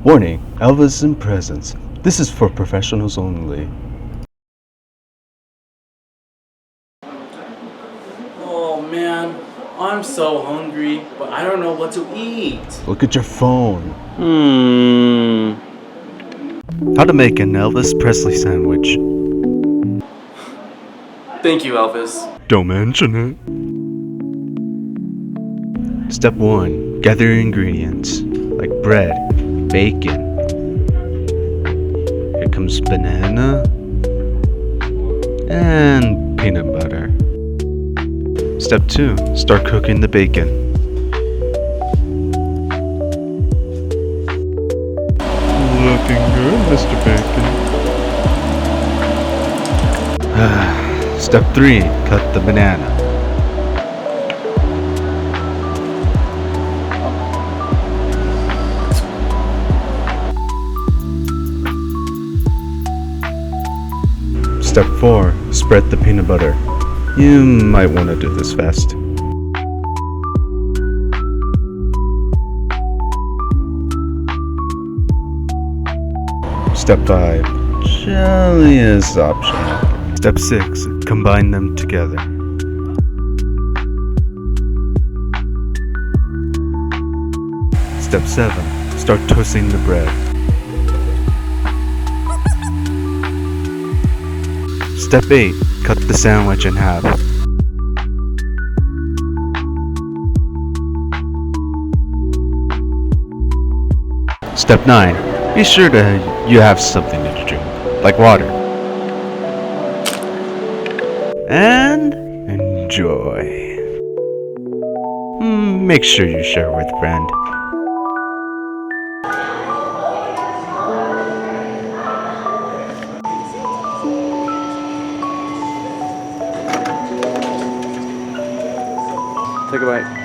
Warning, Elvis in presence. This is for professionals only. Oh man, I'm so hungry, but I don't know what to eat. Look at your phone. How to make an Elvis Presley sandwich. Thank you, Elvis. Don't mention it. Step 1. Gather your ingredients, like bread, bacon. Here comes banana and peanut butter. Step 2. Start cooking the bacon. Looking good, Mr. Bacon. Step 3. Cut the banana. Step 4. Spread the peanut butter. You might want to do this fast. Step 5. Jelly is optional. Step 6. Combine them together. Step 7. Start toasting the bread. Step 8. Cut the sandwich in half. Step 9. Be sure you have something to drink, like water. And enjoy. Make sure you share with a friend. Take a bite.